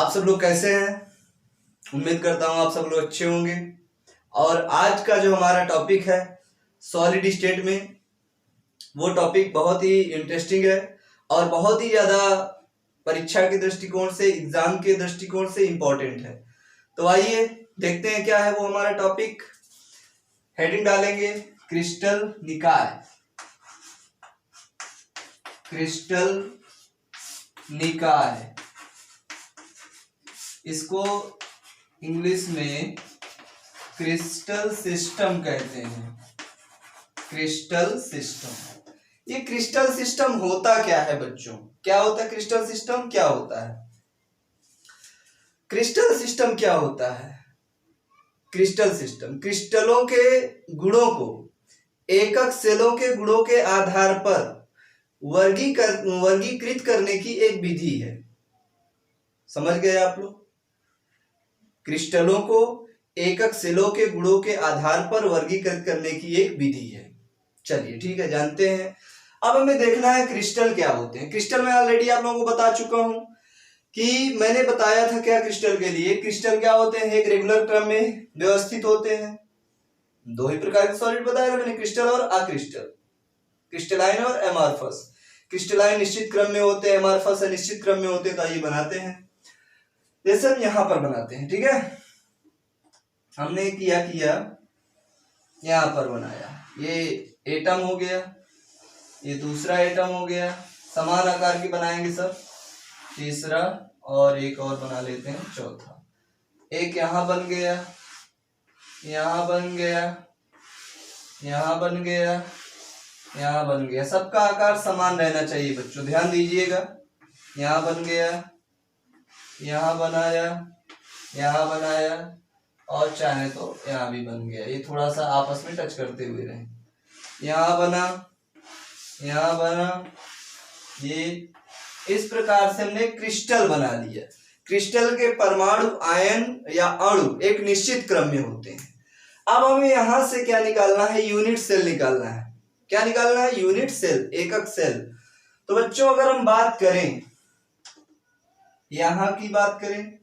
आप सब लोग कैसे हैं? उम्मीद करता हूँ आप सब लोग अच्छे होंगे। और आज का जो हमारा टॉपिक है सॉलिड स्टेट में, वो टॉपिक बहुत ही इंटरेस्टिंग है और बहुत ही ज़्यादा परीक्षा के दृष्टिकोण से, एग्जाम के दृष्टिकोण से इम्पोर्टेंट है। तो आइए देखते हैं क्या है वो हमारा टॉपिक। हेडिंग डालेंगे क्रिस्टल निकाय। क्रिस्टल निकाय, इसको इंग्लिश में क्रिस्टल सिस्टम कहते हैं। क्रिस्टल सिस्टम, ये क्रिस्टल सिस्टम होता क्या है बच्चों? क्या होता है क्रिस्टल सिस्टम? क्या होता है क्रिस्टल सिस्टम? क्या होता है क्रिस्टल सिस्टम? क्रिस्टलों के गुणों को एकक सेलों के गुणों के आधार पर वर्गीकृत करने की एक विधि है। समझ गए आप लोग? क्रिस्टलों को एकक सेलों के गुणों के आधार पर वर्गीकृत करने की एक विधि है। चलिए ठीक है, जानते हैं। अब हमें देखना है क्रिस्टल क्या होते हैं। क्रिस्टल मैं ऑलरेडी आप लोगों को बता चुका हूं कि मैंने बताया था क्या क्रिस्टल के लिए। क्रिस्टल क्या होते हैं? एक रेगुलर क्रम में व्यवस्थित होते हैं। दो ही प्रकार के सॉलिड बताया था मैंने, क्रिस्टल और अक्रिस्टल, क्रिस्टलाइन और एमॉर्फस। क्रिस्टलाइन निश्चित क्रम में होते हैं, एमॉर्फस अनिश्चित क्रम में होते हैं। तो आइए बनाते हैं, जैसे हम यहां पर बनाते हैं। ठीक है, हमने किया यहां पर बनाया, ये एटम हो गया, ये दूसरा एटम हो गया, समान आकार के बनाएंगे सब, तीसरा और एक और बना लेते हैं, चौथा। एक यहां बन गया, यहां बन गया, यहां बन गया, यहां बन गया। सबका आकार समान रहना चाहिए बच्चों, ध्यान दीजिएगा। यहां बन गया, यहां बनाया, यहां बनाया और चाहे तो यहां भी बन गया। ये थोड़ा सा आपस में टच करते हुए रहे। यहां बना, यहां बना, ये इस प्रकार से हमने क्रिस्टल बना लिया। क्रिस्टल के परमाणु, आयन या अणु एक निश्चित क्रम में होते हैं। अब हमें यहां से क्या निकालना है? यूनिट सेल निकालना है। क्या निकालना है? यूनिट सेल, एकक सेल। तो बच्चों अगर हम बात करें, यहां की बात करें,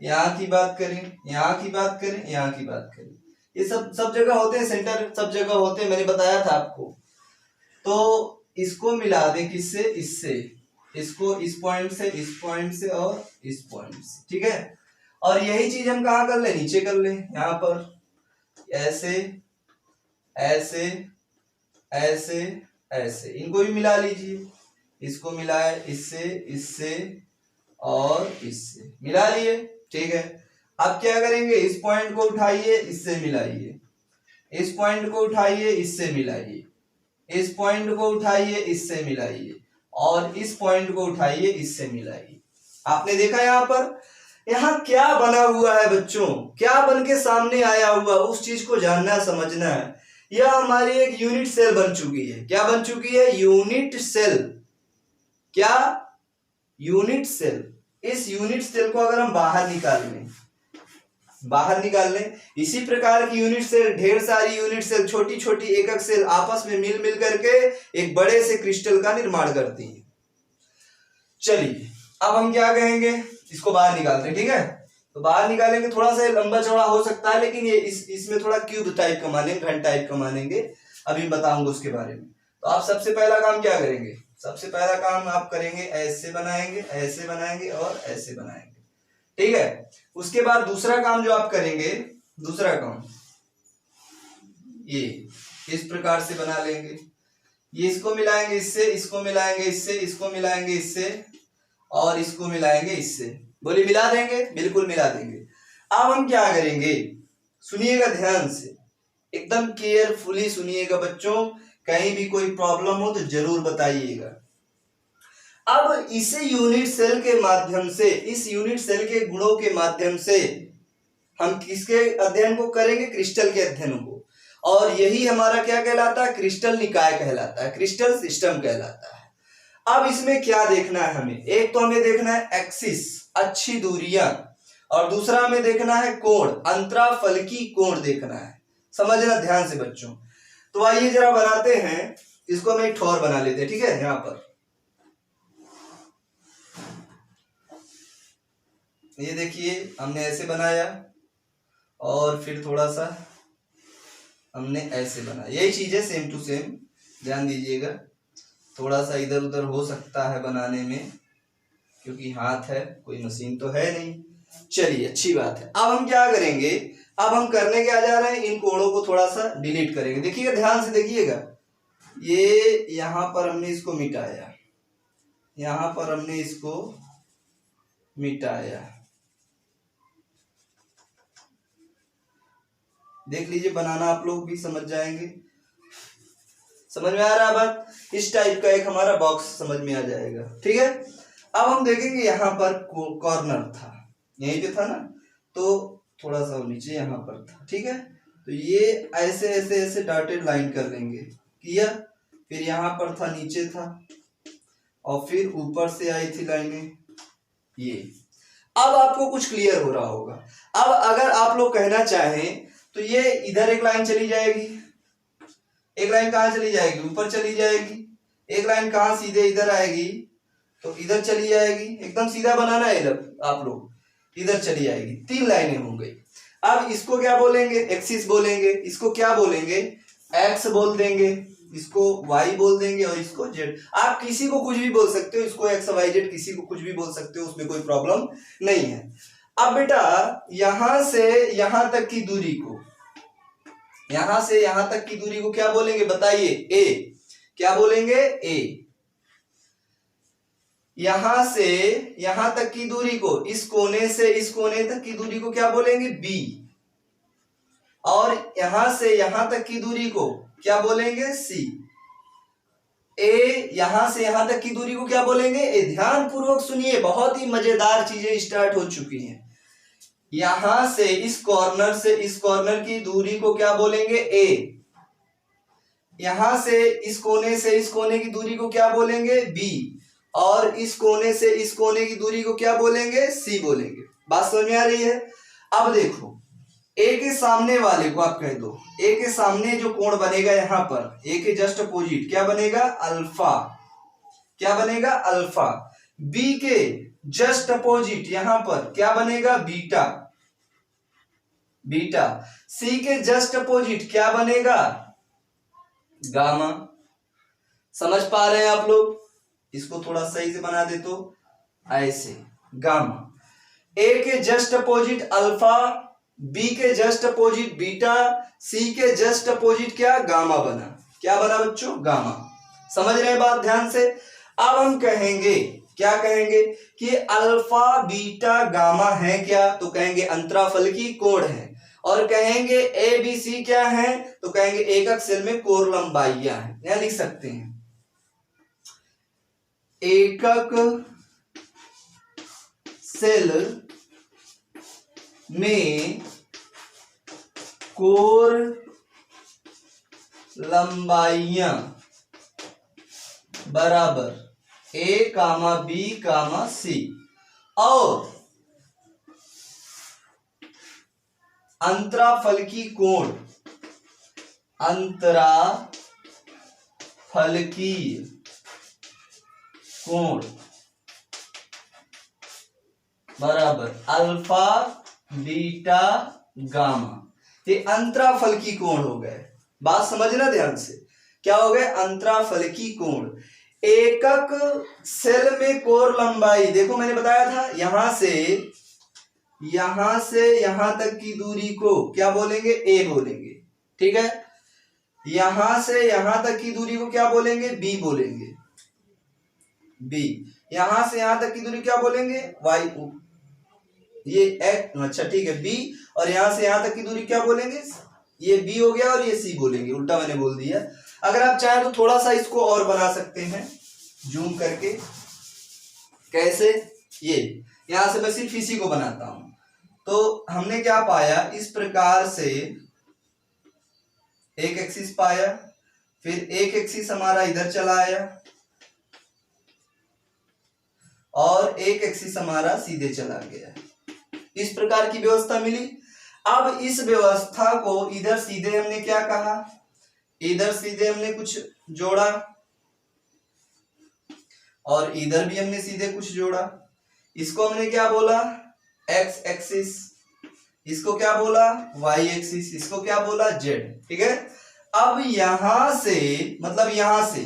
यहाँ की बात करें, यहाँ की बात करें, यहाँ की बात करें, ये सब जगह होते हैं, सेंटर सब जगह होते हैं, मैंने बताया था आपको। तो इसको मिला दें किससे? इससे, इसको इस पॉइंट से, इस पॉइंट से और इस पॉइंट से। ठीक है, और यही चीज हम कहाँ कर ले? नीचे कर ले, यहाँ पर ऐसे ऐसे ऐसे ऐसे, इनको भी मिला लीजिए। इसको मिलाए इससे, इससे और इससे, मिला लिए। ठीक है, अब क्या करेंगे? इस पॉइंट को उठाइए, इससे मिलाइए, इस पॉइंट को उठाइए, इससे मिलाइए, इस पॉइंट को उठाइए, इससे मिलाइए और इस पॉइंट को उठाइए, इससे मिलाइए। आपने देखा यहाँ पर, यहाँ क्या बना हुआ है बच्चों? क्या बन के सामने आया हुआ, उस चीज को जानना, समझना है। यह हमारी एक यूनिट सेल बन चुकी है। क्या बन चुकी है? Unit cell. क्या? Unit cell. इस यूनिट सेल को अगर हम बाहर निकाल लें, इसी प्रकार की यूनिट सेल, ढेर सारी यूनिट सेल, छोटी छोटी एकक सेल आपस में मिल करके एक बड़े से क्रिस्टल का निर्माण करती हैं। चलिए अब हम क्या कहेंगे? इसको बाहर निकालते हैं। ठीक है, तो बाहर निकालेंगे, थोड़ा सा लंबा चौड़ा हो सकता है, लेकिन ये इसमें थोड़ा क्यूब टाइप का मानेंगे, घन टाइप का मानेंगे, अभी बताऊंगा उसके बारे में। तो आप सबसे पहला काम क्या करेंगे? सबसे पहला काम आप करेंगे, ऐसे बनाएंगे, ऐसे बनाएंगे और ऐसे बनाएंगे। ठीक है, उसके बाद दूसरा काम जो आप करेंगे, दूसरा काम ये इस प्रकार से बना लेंगे। ये इसको मिलाएंगे इससे, इसको मिलाएंगे इससे, इसको मिलाएंगे इससे और इसको मिलाएंगे इससे। बोलिए, मिला देंगे? बिल्कुल मिला देंगे। अब हम क्या करेंगे? सुनिएगा ध्यान से, एकदम केयरफुली सुनिएगा बच्चों, कहीं भी कोई प्रॉब्लम हो तो जरूर बताइएगा। अब इसी यूनिट सेल के माध्यम से, इस यूनिट सेल के गुणों के माध्यम से हम किसके अध्ययन को करेंगे? क्रिस्टल के अध्ययन को। और यही हमारा क्या कहलाता है? क्रिस्टल निकाय कहलाता है, क्रिस्टल सिस्टम कहलाता है। अब इसमें क्या देखना है हमें? एक तो हमें देखना है एक्सिस, अच्छी दूरियां, और दूसरा हमें देखना है कोण, अंतराफलकी कोण देखना है। समझना ध्यान से बच्चों। तो आइए जरा बनाते हैं इसको, हम एक ठोर बना लेते हैं। ठीक है, यहां पर ये देखिए हमने ऐसे बनाया और फिर थोड़ा सा हमने ऐसे बनाया, यही चीज है सेम टू सेम, ध्यान दीजिएगा। थोड़ा सा इधर उधर हो सकता है बनाने में, क्योंकि हाथ है, कोई मशीन तो है नहीं। चलिए अच्छी बात है। अब हम क्या करेंगे, अब हम करने क्या जा रहे हैं, इन कोणों को थोड़ा सा डिलीट करेंगे। देखिएगा, ध्यान से देखिएगा, ये यहां पर हमने इसको मिटाया, यहां पर हमने इसको मिटाया, देख लीजिए, बनाना आप लोग भी समझ जाएंगे। समझ में आ रहा है बात? इस टाइप का एक हमारा बॉक्स समझ में आ जाएगा, ठीक है। अब हम देखेंगे यहाँ पर कॉर्नर था, यहीं पे था ना, तो थोड़ा सा नीचे यहाँ पर था, ठीक है। तो ये ऐसे ऐसे ऐसे डॉटेड लाइन कर लेंगे, किया। फिर यहाँ पर था, नीचे था, और फिर ऊपर से आई थी लाइनें ये। अब आपको कुछ क्लियर हो रहा होगा। अब अगर आप लोग कहना चाहें तो ये इधर एक लाइन चली जाएगी, एक लाइन कहाँ चली जाएगी, ऊपर चली जाएगी। एक लाइन कहाँ सीधे इधर आएगी, तो इधर चली जाएगी। एकदम सीधा बनाना है आप लोग, इधर चली आएगी। 3 लाइनें हो गई। अब इसको क्या बोलेंगे, एक्सिस बोलेंगे। इसको क्या बोलेंगे, एक्स बोल देंगे, इसको वाई बोल देंगे, और इसको जेड। आप किसी को कुछ भी बोल सकते हो, इसको एक्स वाई जेड किसी को कुछ भी बोल सकते हो, उसमें कोई प्रॉब्लम नहीं है। अब बेटा यहां से यहां तक की दूरी को, यहां से यहां तक की दूरी को क्या बोलेंगे, बताइए, ए। क्या बोलेंगे, ए। यहां से यहां तक की दूरी को, इस कोने से इस कोने तक की दूरी को क्या बोलेंगे, बी। और यहां से यहां तक की दूरी को क्या बोलेंगे, सी। ए यहां से यहां तक की दूरी को क्या बोलेंगे, ए। ध्यान पूर्वक सुनिए, बहुत ही मजेदार चीजें स्टार्ट हो चुकी हैं। यहां से इस कॉर्नर की दूरी को क्या बोलेंगे, ए। यहां से इस कोने की दूरी को क्या बोलेंगे, बी। और इस कोने से इस कोने की दूरी को क्या बोलेंगे, सी बोलेंगे। बात समझ में आ रही है? अब देखो, ए के सामने वाले को आप कह दो, ए के सामने जो कोण बनेगा यहां पर, ए के जस्ट अपोजिट क्या बनेगा, अल्फा। क्या बनेगा, अल्फा। बी के जस्ट अपोजिट यहां पर क्या बनेगा, बीटा। बीटा। सी के जस्ट अपोजिट क्या बनेगा, गामा। समझ पा रहे हैं आप लोग? इसको थोड़ा सही से बना दे तो ऐसे, गामा। ए के जस्ट अपोजिट अल्फा, बी के जस्ट अपोजिट बीटा, सी के जस्ट अपोजिट क्या, गामा बना। क्या बना बच्चों, गामा। समझ रहे हैं बात ध्यान से? अब हम कहेंगे, क्या कहेंगे कि अल्फा बीटा गामा है क्या, तो कहेंगे अंतराफलकी कोण है। और कहेंगे ए बी सी क्या है, तो कहेंगे एकक सेल में कोण लंबाइयां हैं। यहां लिख सकते हैं, एकक सेल में कोण लंबाइयां बराबर ए कामा बी कामा सी। और अंतराफलकी कोण, अंतराफलकी कोण बराबर अल्फा बीटा गामा। ये अंतराफलकी कोण हो गए। बात समझना ध्यान से, क्या हो गए, अंतराफलकी कोण। एकक सेल में कोण लंबाई, देखो मैंने बताया था, यहां से यहां तक की दूरी को क्या बोलेंगे, ए बोलेंगे, ठीक है। यहां से यहां तक की दूरी को क्या बोलेंगे, बी बोलेंगे, बी। यहां से यहां तक की दूरी क्या बोलेंगे, वाई। ये एक्स, अच्छा ठीक है, बी। और यहां से यहां तक की दूरी क्या बोलेंगे, ये बी हो गया, और ये सी बोलेंगे, उल्टा मैंने बोल दिया। अगर आप चाहें तो थोड़ा सा इसको और बना सकते हैं जूम करके। कैसे, ये यहां से मैं सिर्फ इसी को बनाता हूं। तो हमने क्या पाया, इस प्रकार से एक एक्सिस पाया, फिर एक एक्सिस हमारा इधर चला आया, और एक एक्सिस हमारा सीधे चला गया। इस प्रकार की व्यवस्था मिली। अब इस व्यवस्था को इधर सीधे हमने क्या कहा, इधर सीधे हमने कुछ जोड़ा, और इधर भी हमने सीधे कुछ जोड़ा। इसको हमने क्या बोला, एक्स एक्सिस, इसको क्या बोला वाई एक्सिस, इसको क्या बोला जेड। ठीक है, अब यहां से मतलब यहां से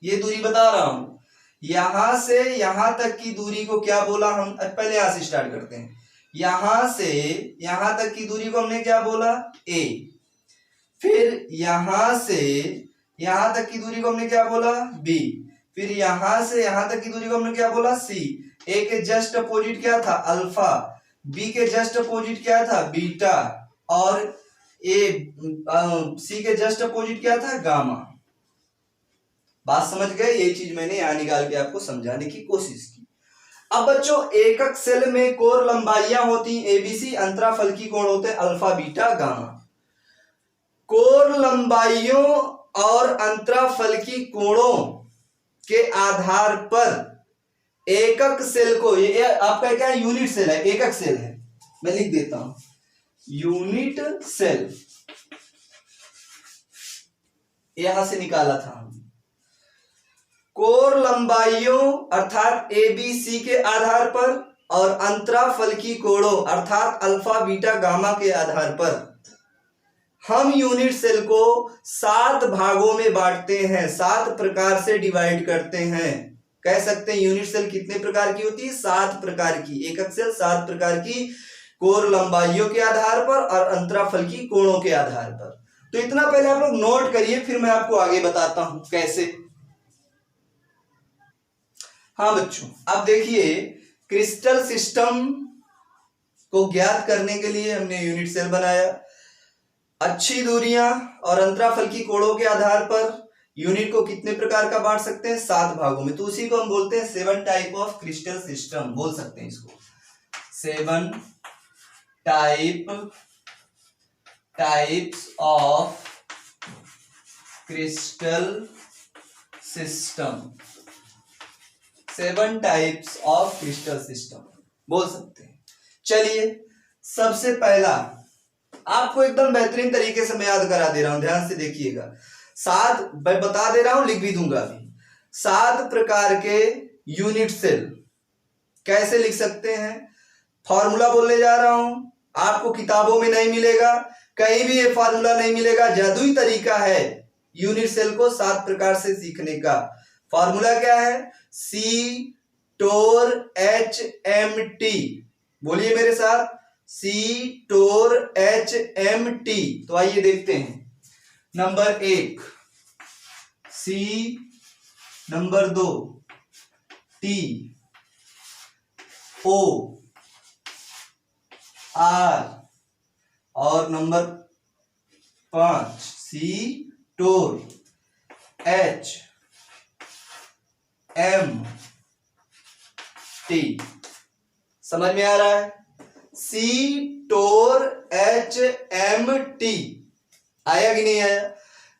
ये दूरी बता रहा हूं, यहां से यहां तक की दूरी को क्या बोला हम, पहले यहां से स्टार्ट करते हैं। यहां से यहां तक की दूरी को हमने क्या बोला ए, फिर यहां से यहां तक की दूरी को हमने क्या बोला बी, फिर यहां से यहां तक की दूरी को हमने क्या बोला सी। ए के जस्ट अपोजिट क्या था अल्फा, बी के जस्ट अपोजिट क्या था बीटा, और सी के जस्ट अपोजिट क्या था गामा। बात समझ गए, यही चीज मैंने यहां निकाल के आपको समझाने की कोशिश की। अब बच्चों एकक सेल में कोर लंबाइयां होती एबीसी, अंतराफलकी कोण होते अल्फा बीटा गामा। कोर लंबाइयों और अंतराफलकी कोणों के आधार पर एकक सेल को, ये आपका क्या है यूनिट सेल है, एकक सेल है, मैं लिख देता हूं यूनिट सेल, यहां से निकाला था हम। कोर लंबाइयों अर्थात ए बी सी के आधार पर और अंतराफलकी कोणों अर्थात अल्फा बीटा गामा के आधार पर हम यूनिट सेल को 7 भागों में बांटते हैं, 7 प्रकार से डिवाइड करते हैं। कह सकते हैं यूनिट सेल कितने प्रकार की होती है 7 प्रकार की, एकक सेल 7 प्रकार की, कोर लंबाइयों के आधार पर और अंतराफलकी कोणों के आधार पर। तो इतना पहले आप लोग नोट करिए, फिर मैं आपको आगे बताता हूं कैसे। हाँ बच्चों, अब देखिए क्रिस्टल सिस्टम को ज्ञात करने के लिए हमने यूनिट सेल बनाया। अच्छी दूरियां और अंतराफलकी कोणों के आधार पर यूनिट को कितने प्रकार का बांट सकते हैं 7 भागों में, तो उसी को हम बोलते हैं 7 टाइप ऑफ क्रिस्टल सिस्टम, बोल सकते हैं इसको 7 types of crystal system, 7 types of crystal system बोल सकते हैं। चलिए सबसे पहला आपको एकदम बेहतरीन तरीके से मैं याद करा दे रहा हूं, ध्यान से देखिएगा। 7 मैं बता दे रहा हूं, लिख भी दूंगा अभी। 7 प्रकार के यूनिट सेल कैसे लिख सकते हैं, फॉर्मूला बोलने जा रहा हूं, आपको किताबों में नहीं मिलेगा, कहीं भी ये फॉर्मूला नहीं मिलेगा, जादुई तरीका है यूनिट सेल को 7 प्रकार से सीखने का। फॉर्मूला क्या है सी टोर एच एम टी, बोलिए मेरे साथ सी टोर एच एम टी। तो आइए देखते हैं, नंबर 1 सी, नंबर 2 टी ओ आर, और नंबर 5 सी टोर एच एम टी। समझ में आ रहा है, सी टोर एच एम टी आया कि नहीं आया।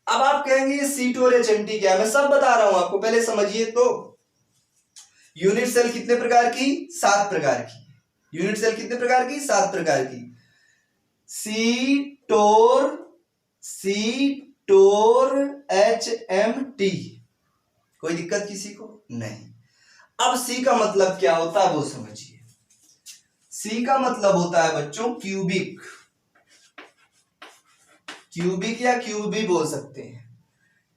अब आप कहेंगे सी टोर एच एम टी क्या है, मैं सब बता रहा हूं आपको, पहले समझिए। तो यूनिट सेल कितने प्रकार की 7 प्रकार की, यूनिट सेल कितने प्रकार की 7 प्रकार की। सी टोर एच एम टी, कोई दिक्कत किसी को नहीं। अब सी का मतलब क्या होता है वो समझिए। सी का मतलब होता है बच्चों क्यूबिक, क्यूबिक या क्यूबी बोल सकते हैं।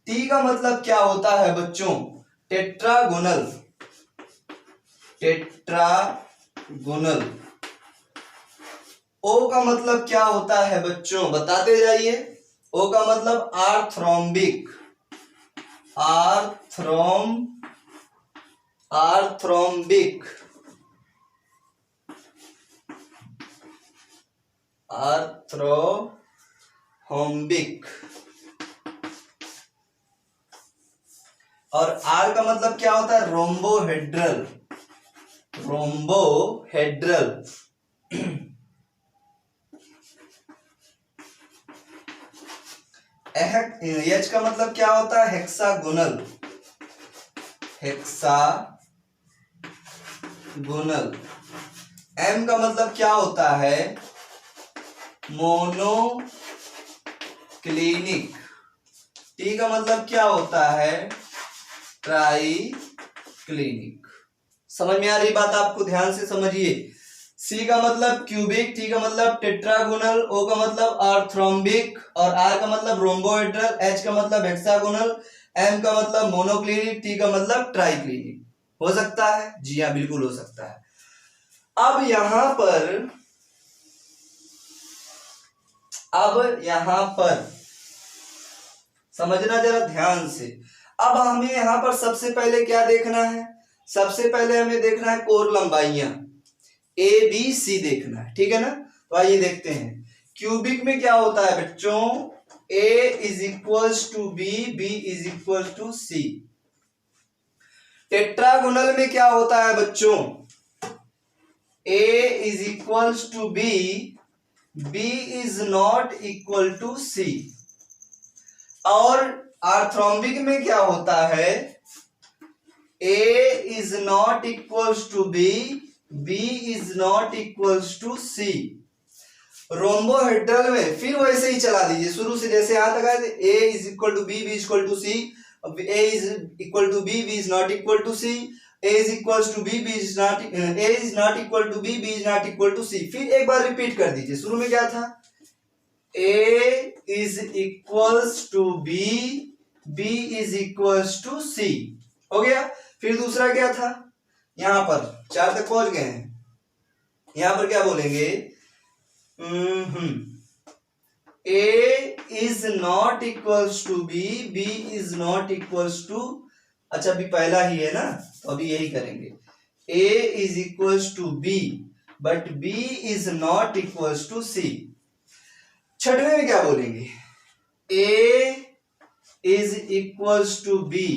टी का मतलब क्या होता है बच्चों टेट्रागोनल, टेट्रागोनल। ओ का मतलब क्या होता है बच्चों बताते जाइए। ओ का मतलब आर्थरोम्बिक, आर्थरोम्बिक, आर्थरोम्बिक। और आर का मतलब क्या होता है रोम्बोहेड्रल, रोम्बोहेड्रल। एच का मतलब क्या होता है हेक्सागोनल, हेक्सागोनल। एम का मतलब क्या होता है मोनोक्लिनिक। टी का मतलब क्या होता है ट्राई क्लिनिक। समझ में आ रही बात आपको, ध्यान से समझिए। सी का मतलब क्यूबिक, टी का मतलब टेट्रागोनल, ओ का मतलब आर्थरोम्बिक और आर का मतलब रोम्बोहेड्रल, एच का मतलब हेक्सागोनल, एम का मतलब मोनोक्लिनिक, टी का मतलब ट्राइक्लिनिक। हो सकता है? जी हाँ, बिल्कुल हो सकता है। अब यहां पर समझना जरा ध्यान से। अब हमें यहां पर सबसे पहले क्या देखना है? सबसे पहले हमें देखना है कोर लंबाइयां ए बी सी देखना है, ठीक है ना। तो आइए देखते हैं। क्यूबिक में क्या होता है बच्चों? A is equals to B, B is equals to C. Tetragonal में क्या होता है बच्चों? A is equals to B, B is not equal to C. और आर्थरोम्बिक में क्या होता है? A is not equals to B, B is not equals to C. Rhombohedral में फिर वैसे ही चला दीजिए शुरू से, जैसे यहां तक आए थे। A is equal to B, B is equal to C. A is equal to B, B is not equal to C. A is equal to B, B is not, A is not equal to B, B is not equal to C. फिर एक बार repeat कर दीजिए। शुरू में क्या था? A is equals to B, B is equals to C. हो गया। फिर दूसरा क्या था? यहां पर 4 तक पहुंच गए हैं। यहां पर क्या बोलेंगे? A is not equals to B, B is not equals to, अच्छा अभी पहला ही है ना, तो अभी यही करेंगे। A is equals to B but B is not equals to C. छठवें में क्या बोलेंगे? A is equals to B,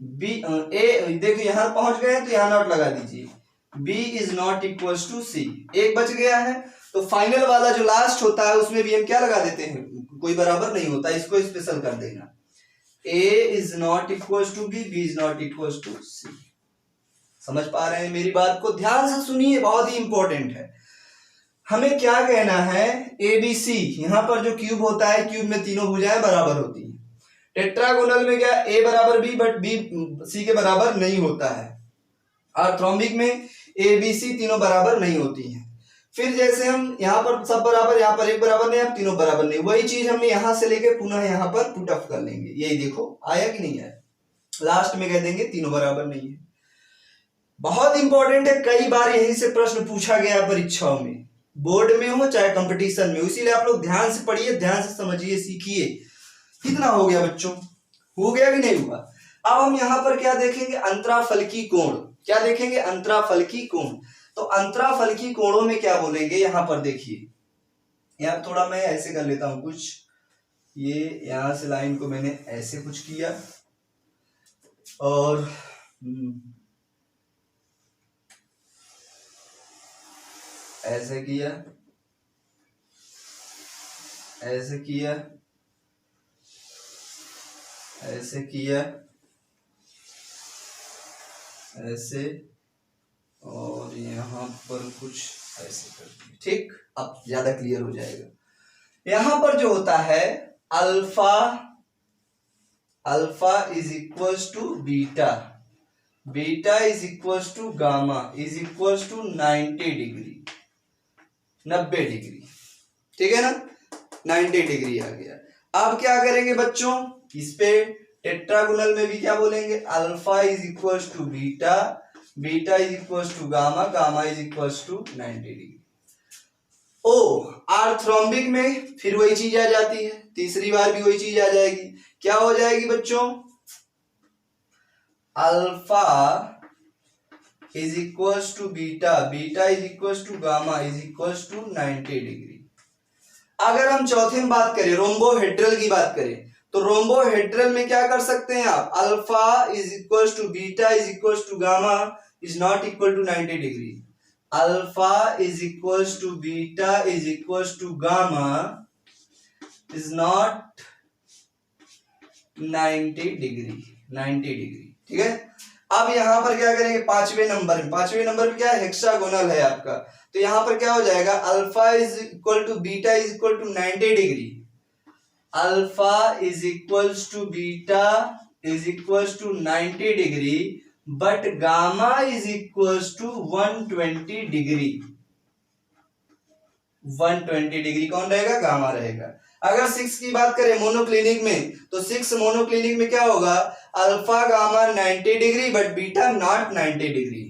B A, देखो यहां पहुंच गए तो यहां नॉट लगा दीजिए। B is not equals to C. एक बच गया है, तो फाइनल वाला जो लास्ट होता है उसमें भी हम क्या लगा देते हैं? कोई बराबर नहीं होता, इसको स्पेशल कर देना। A is not equals to B, B is not equals to C. समझ पा रहे हैं मेरी बात को? ध्यान से सुनिए, बहुत ही इंपॉर्टेंट है। हमें क्या कहना है? ABC, यहां पर जो क्यूब होता है, क्यूब में तीनों भुजाएं बराबर होती हैं। टेट्रागोनल में क्या? A बराबर B बट B C के बराबर नहीं होता है। आर्थरोम्बिक में ABC तीनों बराबर नहीं होती हैं। फिर जैसे हम यहाँ पर सब बराबर, यहाँ पर एक बराबर नहीं, अब तीनों बराबर नहीं, वही चीज हमने यहां से लेके पुनः यहाँ पर पुट ऑफ कर लेंगे। यही देखो आया कि नहीं आया? लास्ट में कह देंगे तीनों बराबर नहीं है। बहुत इंपॉर्टेंट है, कई बार यहीं से प्रश्न पूछा गया परीक्षाओं में, बोर्ड में हो चाहे कंपटीशन में, इसीलिए आप लोग ध्यान से पढ़िए, ध्यान से समझिए, सीखिए। कितना हो गया बच्चों? हो गया कि नहीं हुआ? अब हम यहाँ पर क्या देखेंगे? अंतराफलकी कोण। क्या देखेंगे? अंतराफलकी कोण। तो अंतराफलकी कोणों में क्या बोलेंगे? यहां पर देखिए, यहां थोड़ा मैं ऐसे कर लेता हूं कुछ, ये यहां से लाइन को मैंने ऐसे कुछ किया और ऐसे किया, ऐसे किया, ऐसे किया, ऐसे, और यहां पर कुछ ऐसे कर दिया। ठीक, अब ज्यादा क्लियर हो जाएगा। यहां पर जो होता है alpha, alpha is equals to beta, beta is equals to gamma is equals to 90 degree, 90 degree. ठीक है ना? 90 डिग्री आ गया। अब क्या करेंगे बच्चों? इस पे टेट्रागोनल में भी क्या बोलेंगे? Alpha is equals to beta, beta is equals to gamma, gamma is equals to 90 degree. ओ आर्थरोम्बिक में फिर वही चीज आ जाती है, तीसरी बार भी वही चीज आ जाएगी। क्या हो जाएगी बच्चों? Alpha is equals to beta, beta is equals to gamma is equals to 90 degree. अगर हम चौथे में बात करें, रोम्बोहेड्रल की बात करें, तो रोम्बोहेड्रल में क्या कर सकते हैं आप? Alpha is equals to beta is equals to gamma is not equal to 90 degree. Alpha is equals to beta is equals to gamma is not 90 degree, 90 degree. ठीक है। अब यहां पर क्या करेंगे? पांचवें नंबर में, पांचवें नंबर में क्या है? हेक्सागोनल है आपका, तो यहां पर क्या हो जाएगा? Alpha is equal to beta is equal to 90 degree, alpha is equals to beta is equals to 90 degree but gamma is equals to 120 degree. 120 degree कौन रहेगा, गामा रहेगा। अगर 6 की बात करें मोनोक्लिनिक में, तो 6 मोनोक्लिनिक में क्या होगा, alpha gamma 90 degree but beta not 90 degree.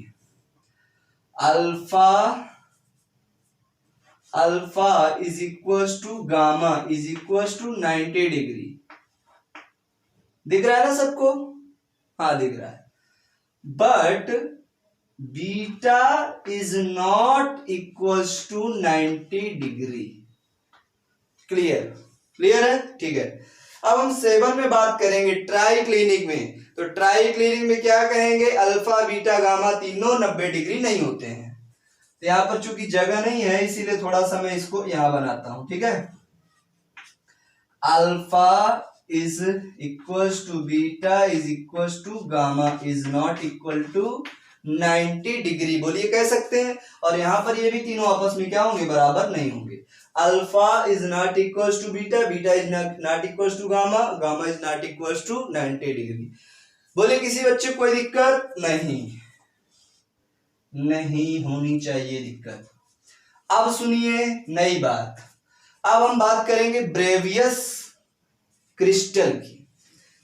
Alpha is equals to gamma is equals to 90 degree. दिख रहा है ना सबको? हाँ दिख रहा है। But beta is not equals to 90 degree. Clear है? ठीक है। अब हम 7 में बात करेंगे ट्राई क्लिनिक में। तो ट्राई क्लिनिक में क्या कहेंगे, अल्फा बीटा गामा तीनों 90 डिग्री नहीं होते हैं। तो यहां पर चूंकि जगह नहीं है इसीलिए थोड़ा सा मैं इसको यहां बनाता हूं, ठीक है। Alpha is equals to beta is equals to gamma is not equal to 90 degree, बोलिए कह सकते हैं। और यहां पर ये भी तीनों आपस में क्या होंगे, बराबर नहीं होंगे। Alpha is not equals to beta, beta is not equals to gamma, gamma is not equals to 90 degree. बोले किसी बच्चे को कोई दिक्कत नहीं होनी चाहिए दिक्कत। अब सुनिए नई बात। अब हम बात करेंगे ब्रेवियस क्रिस्टल की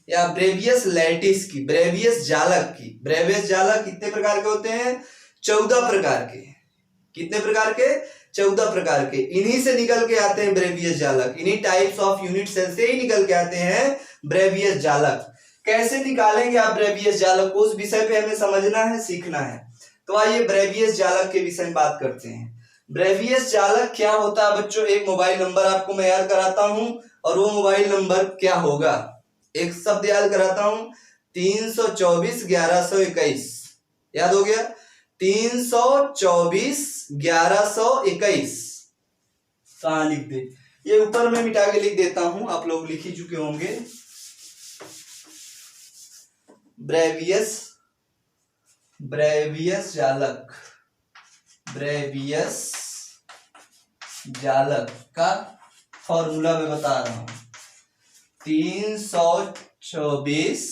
या ब्रेवियस लैटिस की, ब्रेवियस जालक की। ब्रेवियस जालक कितने प्रकार के होते हैं, 14 प्रकार के। कितने प्रकार के, 14 प्रकार के। इन्हीं से निकल के आते हैं ब्रेवियस जालक, इन्हीं टाइप्स ऑफ यूनिट सेल से ही निकल के आते हैं ब्रेवियस जालक। कैसे निकालेंगे आप ब्रेवियस जालक को, उस विषय पे हमें समझना है, सीखना है। तो आइए ब्रेवियस जालक के विषय में बात करते हैं। ब्रेवियस जालक क्या होता है बच्चों, एक मोबाइल नंबर आपको मैं याद कराता हूं, और वो मोबाइल नंबर क्या होगा, एक शब्द याद कराता हूं, 324 1121। याद हो गया, 324 1121। कहां लिख दे, ये ऊपर में मिटा के लिख देता हूं, आप लोग लिख ही चुके होंगे। ब्रेवियस जालक का फॉर्मूला मैं बता रहा हूं, 324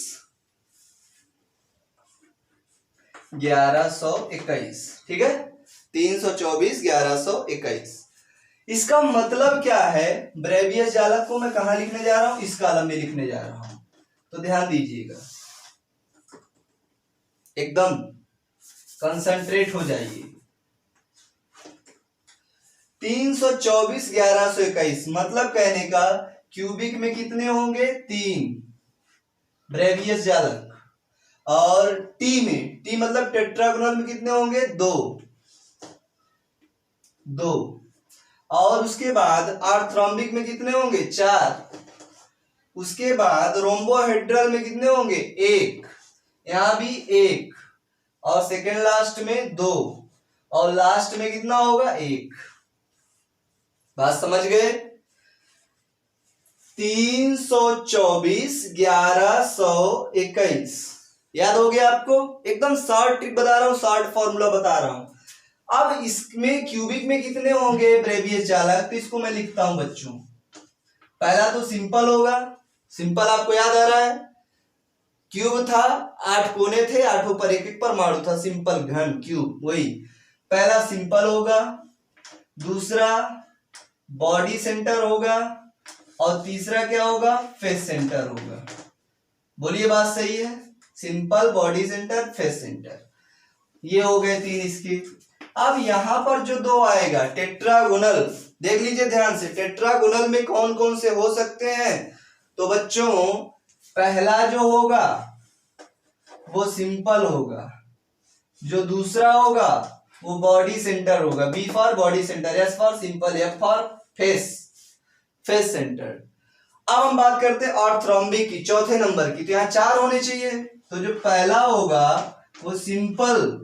1121। ठीक है, 324 1121। इसका मतलब क्या है, ब्रेवियस जालक को मैं कहां लिखने जा रहा हूं, इस कॉलम में लिखने जा रहा हूं। तो ध्यान दीजिएगा, एकदम कंसंट्रेट हो जाइए। 324 1121 मतलब कहने का क्यूबिक में कितने होंगे, 3 ब्रेवियस जालक, और टी में, टी मतलब टेट्रागोनल में कितने होंगे, 2, और उसके बाद आर्थरोम्बिक में कितने होंगे, 4, उसके बाद रोम्बोहेड्रल में कितने होंगे, 1, यहां भी 1, और सेकेंड लास्ट में 2, और लास्ट में कितना होगा, 1। बात समझ गए। 324 1121 याद हो गया आपको, एकदम शॉर्ट ट्रिक बता रहा हूं, शॉर्ट फॉर्मूला बता रहा हूं। अब इसमें क्यूबिक में कितने होंगे ब्रेवियस जालक, तो इसको मैं लिखता हूं बच्चों। पहला तो सिंपल होगा, सिंपल आपको याद आ रहा है, क्यूब था, 8 कोने थे, 8 पर एक परमाणु था, सिंपल घन क्यूब, वही पहला सिंपल होगा, दूसरा बॉडी सेंटर होगा, और तीसरा क्या होगा, फेस सेंटर होगा। बोलिए बात सही है, simple, body centre, face centre, ये हो गए 3 इसके। अब यहां पर जो 2 आएगा टेट्रागोनल, देख लीजिए ध्यान से, टेट्रागोनल में कौन कौन से हो सकते हैं। तो बच्चों पहला जो होगा वो सिंपल होगा, जो दूसरा होगा वो बॉडी सेंटर होगा, B for body centre, S for simple, F for face centre. अब हम बात करते हैं ऑर्थरोम्बिक की, चौथे नंबर की। तो यहां 4 होने चाहिए, तो जो पहला होगा वो सिंपल,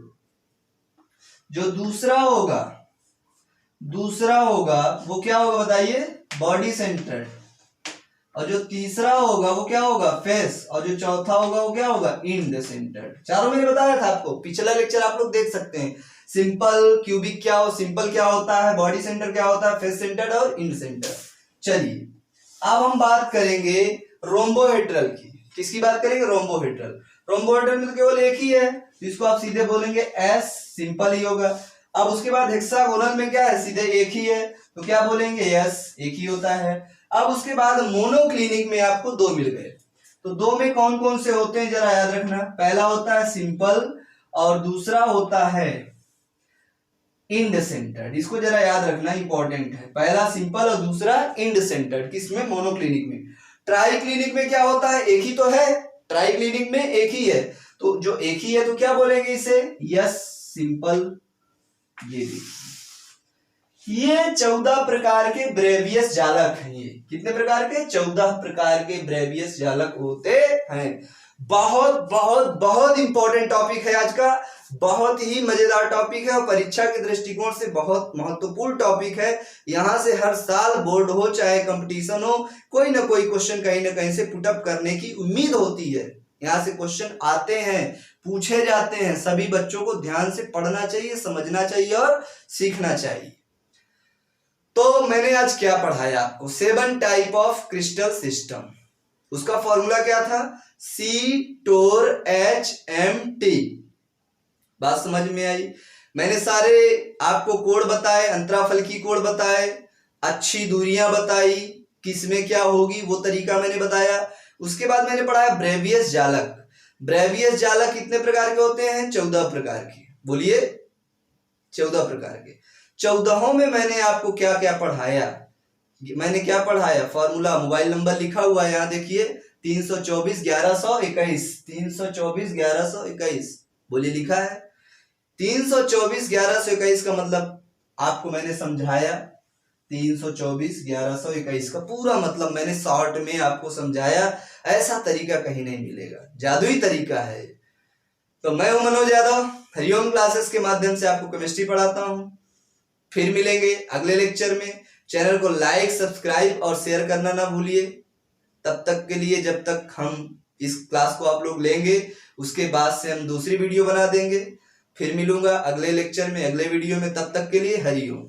जो दूसरा होगा वो क्या होगा बताइए, बॉडी सेंटर, और जो तीसरा होगा वो क्या होगा, फेस, और जो चौथा होगा वो क्या होगा, इन द सेंटर। चारों मैंने बताया था आपको, पिछला लेक्चर आप लोग देख सकते हैं। सिंपल क्यूबिक क्या हो, सिंपल क्या होता है, बॉडी सेंटर क्या होता है, फेस सेंटर और इन सेंटर। चलिए अब हम बात करेंगे रोम्बोहेड्रल की। किसकी बात करेंगे, रोम्बोहेड्रल। रोम्बोहेड्रल में तो केवल एक ही है, तो इसको आप सीधे बोलेंगे एस, सिंपल ही होगा। अब उसके बाद हेक्सागोनल में क्या है, सीधे एक ही है, तो क्या बोलेंगे, यस एक ही होता है। अब उसके बाद मोनोक्लिनिक में आपको दो मिल गए, तो दो में कौन कौन से होते हैं जरा याद रखना। पहला होता है सिंपल और दूसरा होता है इंड सेंटर्ड। इसको जरा याद रखना, इंपॉर्टेंट है। पहला सिंपल और दूसरा इंड सेंटर्ड, किसमें, मोनोक्लिनिक में। ट्राई क्लिनिक में क्या होता है, एक ही तो है, ट्राई क्लिनिक में एक ही है, तो जो एक ही है तो क्या बोलेंगे इसे, यस सिंपल। ये देखिए, ये 14 प्रकार के ब्रेवियस जालक हैं। ये कितने प्रकार के, 14 प्रकार के ब्रेवियस जालक होते हैं। बहुत बहुत बहुत इंपॉर्टेंट टॉपिक है आज का, बहुत ही मजेदार टॉपिक है और परीक्षा के दृष्टिकोण से बहुत महत्वपूर्ण टॉपिक है। यहां से हर साल बोर्ड हो चाहे कंपटीशन हो, कोई ना कोई क्वेश्चन कहीं ना कहीं से पुटअप करने की उम्मीद होती है। यहाँ से क्वेश्चन आते हैं, पूछे जाते हैं, सभी बच्चों को ध्यान से पढ़ना चाहिए, समझना चाहिए और सीखना चाहिए। तो मैंने आज क्या पढ़ाया आपको, 7 टाइप ऑफ क्रिस्टल सिस्टम। उसका फॉर्मूला क्या था, C-TOR-H-M-T। बात समझ में आई। मैंने सारे आपको कोड बताए, अंतराफल की कोड बताए, अच्छी दूरियां बताई, किसमें क्या होगी वो तरीका मैंने बताया। उसके बाद मैंने पढ़ाया ब्रेवियस जालक। ब्रेवियस जालक कितने प्रकार के होते हैं, 14 प्रकार के। बोलिए 14 प्रकार के। 14 में मैंने आपको क्या क्या पढ़ाया, मैंने क्या पढ़ाया, फॉर्मूला, मोबाइल नंबर लिखा हुआ है यहाँ देखिए, 324-1121, 324-1121। बोलिए लिखा है 324-1121 का मतलब आपको मैंने समझाया। 324-1121 का पूरा मतलब मैंने शॉर्ट में आपको समझाया। ऐसा तरीका कहीं नहीं मिलेगा, जादुई तरीका है। तो मैं हूं मनोज यादव, हरिओम क्लासेस के माध्यम से आपको केमिस्ट्री पढ़ाता हूं। फिर मिलेंगे अगले लेक्चर में। चैनल को लाइक, सब्सक्राइब और शेयर करना ना भूलिए। तब तक के लिए, जब तक हम इस क्लास को आप लोग लेंगे, उसके बाद से हम दूसरी वीडियो बना देंगे। फिर मिलूंगा अगले लेक्चर में, अगले वीडियो में। तब तक के लिए हरिओम।